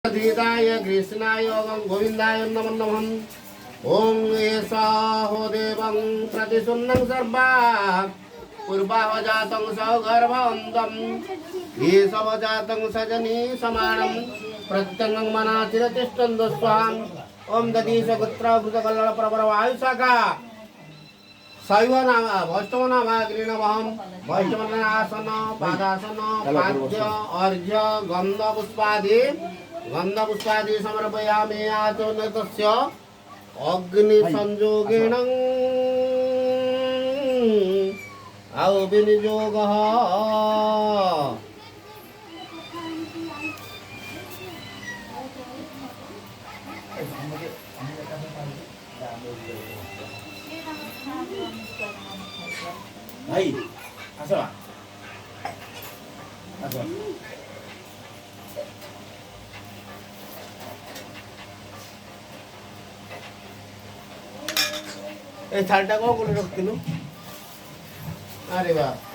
धीताय कृष्णाय गोविंदाय नमो नमः। ओम एषा हो देवं प्रतिशुन्नं सर्वा पूर्वावजातं सौगर्भवन्तं ईशवजातं सजनी समानं प्रत्यङ्गं मनाचिरतिष्ठं दुष्वान्। ओम दधीशपुत्र भृतकल्लण प्रवरवायुशाखा शैव नाम वैष्णव नामाग्नि नमः। वैष्णवनासन पादासन पाद्य अर्घ्य गन्धपुष्पादि समर्पयामि। आचोनतस्य अग्नि संयोगेन औ विनियोगः। भाई आसो आसो ए थालटा को कोले रखतिलु। अरे वाह